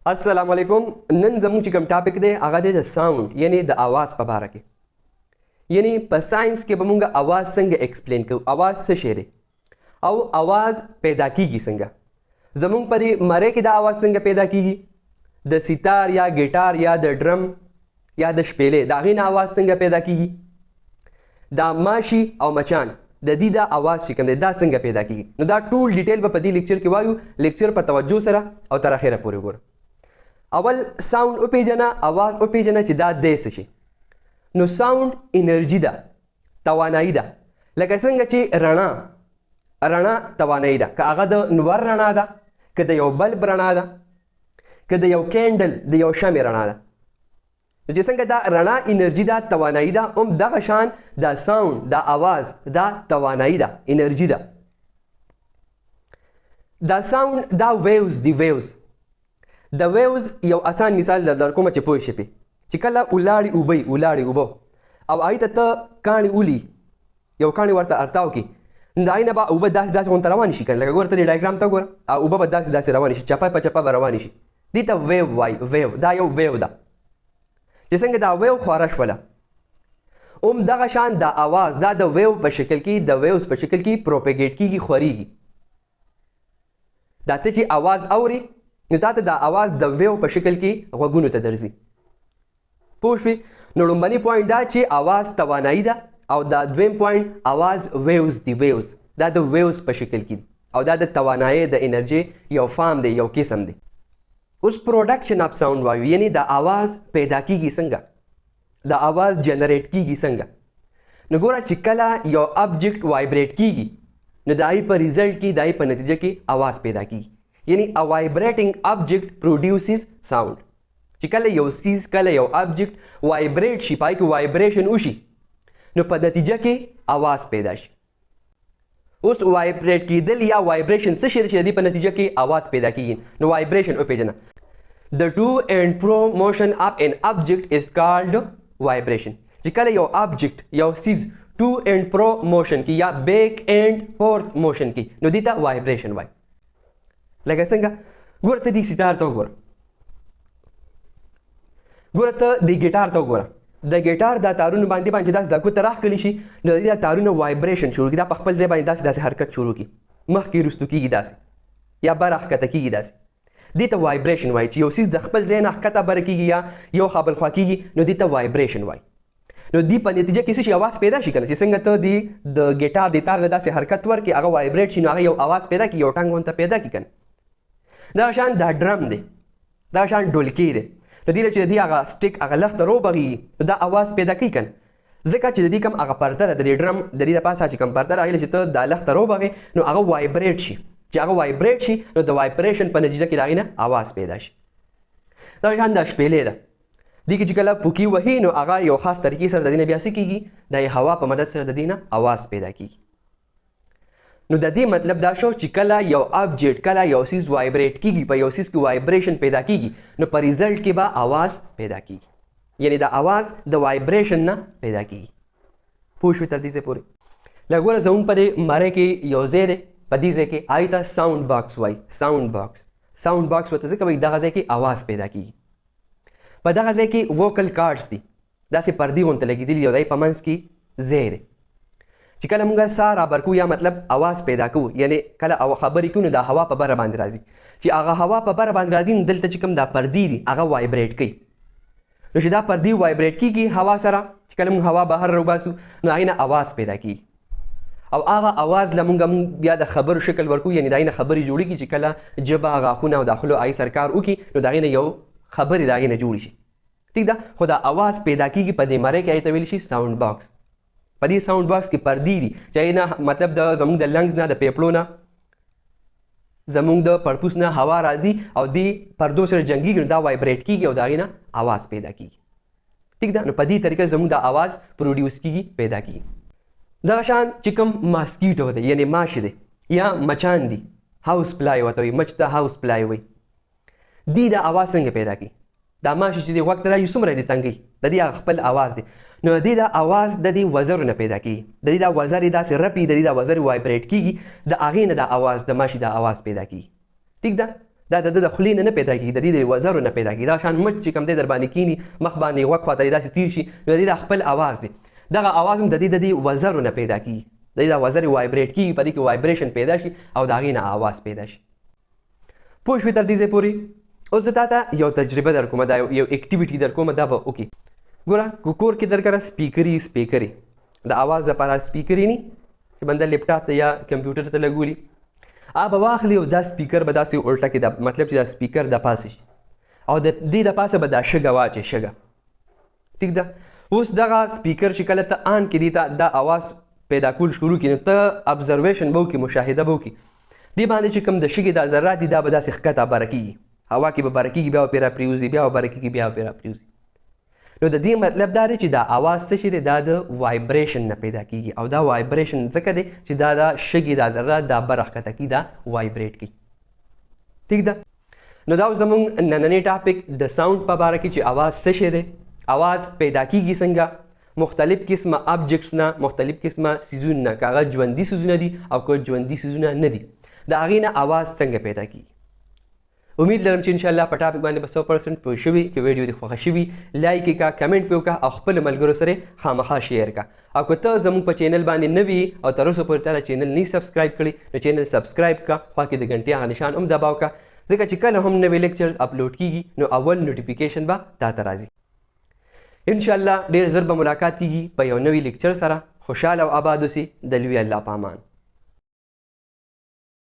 السلام علیکم. نن زموږ چې کوم ټاپک دی هغه دی د ساوند یعنی د आवाज په باره کې. یعنی په ساينس کې به موږ आवाज څنګه ایکسپلین کوو، आवाज څه شی دی او आवाज پیدا کیږي څنګه. زموږ په دې مره کې د आवाज څنګه پیدا کیږي، د سیتار یا ګیټار یا د ډرم یا د شپېلې د هغې نه आवाज څنګه پیدا کیږي، دا ماشي او مچان د دې د आवाज چې کوم دی دا څنګه پیدا کیږي. نو دا ټول ډیټیل به په دې لیکچر کې وایو. لیکچر په توجه سره او تر اخره پورې وګوره. اول ساوند وپیژنه، आवाज وپیژنه چې دا دی څه شي. نو ساوند انرژي ده، توانایي ده. لکه څنګه چې رڼا توانایي ده، که هغه د نور رڼا ده، که د یو بلب رڼا ده، که د یو کینډل د یو شمع رڼا ده. نو چې څنګه دا رڼا انرژي ده، توانایي ده، هم دغه شان دا ساوند دا आवाज دا توانایي ده، انرژي ده. دا ساوند دا ویوز دي. د ویوز یو آسان مثال در کومه چې پوه شي پې چې کله ولاړې اوبه او هغې ته ته کاڼي ولي، یو کاڼي ورته ارتاو کړي، نو د هغې نه به اوبه داسې غونته روانې شي که نه. لکه ګوره ته دې ډایګرام ته وګوره، اوبه به داسې روانې شي، چپه په چپه به روانې شي. دې ته ویو وایي. ویو دا یو ویو ده. چې څنګه دا ویو خواره شوله، هم دغه شان دا आवाज دا د ویو په شکل کې، د ویوز په شکل کې پروپیګیټ کېږي، خورېږي. دا ته چې आवाज اوري نو تا ته دا आवाज د ویو په شکل کې غوږونو ته درځي. پوه شوې؟ نو لومبني پوینټ دا چې आवाज توانایي ده، او دا دویم پوینټ आवाज ویوز دي. ویوز دا د ویوز په شکل کې دي او دا د توانایي د انرژي یو فارم دی، یو قسم دی. اوس پروډکشن اف ساوند وایو، یعنی دا आवाज پیدا کیږي څنګه، دا आवाज جنریټ کیږي څنګه. نو ګوره چې کله یو ابجیکټ وایبریټ کیږي نو د هغې په ریزلټ کې، د هغې په نتیجه کې आवाज پیدا کیږي. یعنی a vibrating object produces sound. چې کله یو سیز، کله یو object وایبریټ شي، پای کې وایبریشن وشي، نو په نتیجه کې आवाज پیدا شي. اوس وایبریټ کېدل یا وایبریشن څه شی دی چې د دې په نتیجه کې आवाज پیدا کېږي. نو وایبریشن وپېژنه. The to and fro motion of an object is called vibration. چې کله یو object یو سیز to and fro motion کې یا back and forth motion کې، نو دې ته وایبریشن وایي. لکه څنګه ګوره ته دې سیتار ته وګوره، ګوره ته دې ګیټار ته وګوره. د ګیټار دا تارونه باندې داسې دا ګوته راښکلي شي، نو د دې دا تارونه وایبریشن شروع کړي، دا په خپل ځای باندې داسې حرکت شروع کړي، مخکې وروستو کېږي داسې، یا بره ښکته کېږي داسې. دې ته وایبریشن وایي. چې یو څیز د خپل ځای نه ښکته بره کېږي یا یو خوا بل خوا کېږي، نو دې ته وایبریشن وایي. نو دې په نتیجه کې څه شي आवाज پیدا شي که نه. چې څنګه ته د ګیټار د تار له داسې حرکت ورکړي، هغه وایبریټ شي، نو هغه یو आवाज پیدا کړي، یو ټنګ غونته پیدا کړي که نه. دا شان دا ډرم دی، دا شان ډولکي دی. نو دې چې د دې هغه سټیک هغه لخته روبغېږي، نو دا आवाज پیدا کوي که نه. ځکه چې د دې کوم هغه پرده ده، د دې ډرم د دې دپاسه چې کوم پرده ده، هغې چې ته دا لخته روبغې نو هغه وایبریټ شي. چې هغه وایبریټ شي نو د وایبریشن په نتیجه کې د هغې نه आवाز پیدا شي. دا شان دا شپېلې ده. دې کې چې کله پوکي وهي نو هغه یو خاص طریقې سره د دې نه بیا څه کېږي، د هوا په مدد سره د دې نه आवाज پیدا کېږي. نو د دې مطلب دا شو چې کله یو ابجیکټ، کله یو سیز وایبریټ کیږي، په یو سیز کې وایبریشن پیدا کیږي، نو په ریزلټ کې به आवाज پیدا کیږي. یعنی دا आवाज د وایبریشن نه پیدا کیږي. پوه شوې تر دې ځای پورې؟ لکه ګوره زموږ په دې مره کې یو ځای دی، په دې ځای کې هغې ته ساوند باکس وایي. ساوند باکس ورته ځکه وایي دغه ځای کې आवाज پیدا کیږي. په دغه ځای کې ووکل کارډز دي، داسې پردې غونته لګېدلي دي او د هغې په منځ کې ځای دی. چې کله موږ ساه رابرکو یا مطلب आवाज پیدا کوو، یعنی کله خبرې کوو نو دا هوا په بره باندې راځي. چې هغه هوا په بره باندې راځي نو دلته چې کوم دا پردې دي هغه وایبریټ کوي. نو چې دا پردې وایبریټ کېږي هوا سره، چې کله موږ هوا بهر راوباسو نو هغې نه आवाज پیدا کېږي. او هغه आवाज له موږ بیا د خبرو شکل ورکو، یعنی د هغې نه خبرې جوړېږي. چې کله ژبه، غاښونه او دا خوله هغې سره کار وکړي نو د هغې نه یو خبرې د هغې نه جوړې شي. ټیک ده. خو دا आवाज پیدا کېږي په دې مرۍ کې، هغې ته ویلی شي ساوند باکس. په دې ساوند باکس کې پردې دي چې هغې نه مطلب زموږ د لنګز نه، د پیپلو نه، زموږ د پړپوس نه هوا راځي او دې پردو سره جنګېږي، نو دا وایبریټ کېږي او د هغې نه आवाज پیدا کېږي. ټیک ده. نو په دې طریقه زموږ دا आवाज پروډیوس کېږي، پیدا کېږي. دغه شان چې کوم ماسکیټو دی، یعنې ماش دی یا مچان دي، هاوس فلای ورته وایي، مچ ته هاوس فلای وایي. دې دا आवाज څنګه پیدا کړي؟ دا ماشي چې دی غوږ ته راشي څومره دی تنګوي، د دې هغه خپل आवाज دی. نو د دې دا आवाज د دې وزرو نه پیدا کېږي، د دې دا وزر یې داسې رپي، د دې دا وزر وایبریټ کېږي، د هغې نه دا आवाज د ماشي دا आवाज پیدا کېږي. ټیک ده. دا د خولې نه پیدا کېږي، د دې د وزرو نه پیدا کېږي. دا شان مچ چې کوم دی در باندې کینی مخ باندې غوږ خواته داسې تیر شي نو د دې خپل اواز دی، دغه اواز هم د دې وزرو نه پیدا کېږي، د دې د وزرې وایبریټ کېږي، په دې کې وایبریشن پیدا شي او د هغې نه اواز پیدا شي. پوه شوې تر دې ځای پورې؟ اوس زه تا ته یو تجربه در کومه، دا یو اکټیویټي در کومه، دا به وکړي. ګوره کور کې در کره سپیکرې د اواز لپاره سپیکرې ني چې بنده لیپټاپ ته یا کمپیوټر ته لګولي، به واخلي او دا سپیکر به داسې الټه کې، مطلب چې دا سپیکر د پاسه شي او د دې د پاسه به دا شګه واچي، شګه. ټیک ده؟ اوس دغه سپیکر چې کله ته آن کړي ته دا اواز پیدا کول شروع کړي، نو ته ابزرویشن به وکړي، مشاهده به وکړي دې باندې چې کوم د شګې دا ذرات دي دا به داسې ښکته بره کېږي، هوا کې به بره کېږي، بیا به پرې راپرېوځي، بیا به بره کېږي، بیا به پرې راپرېوځي. نو د دې مطلب دا دی چې دا اواز څه شي دی، دا د وایبریشن نه پیدا کېږي او دا وایبریشن ځکه دی چې دا د شګې دا ذرات دا بره ښکته کېږي، دا وایبریټ کوي. ټیک ده؟ نو دا زموږ نننی ټاپک د ساوند په باره کې چې اواز څه شی دی، اواز پیدا کېږي څنګه، مختلف قسمه آبجکټس نه، مختلف قسمه څیزونه نه، که هغه ژوندي څیزونه دي او که ژوندي څیزونه نه دي، د هغې نه اواز څنګه پیدا کېږي. امید لرم چې انشاءالله په ټاپک باندې به 100% پوه شوي. که ویډیو دې خوښه شوي لایک یې کړه، کمنټ پې وکړه او خپلو ملګرو سره خامخا شیر کړه. او که ته زموږ په چینل باندې نه وي او تر اوسه پورې تا چینل نه سبسکرایب کړي نو چینل سبسکرایب کړه، خوا کې د غنټې هغه نشان هم دباو کړه، ځکه چې کله هم نوې لیکچرز اپلوډ کېږي نو اول نوټیفیکیشن به تا ته راځي. انشاءالله ډېر ژر به ملاقات کېږي په یو نوي لیکچر سره. خوشحاله او آباد اوسئ. د لوی الله په امان.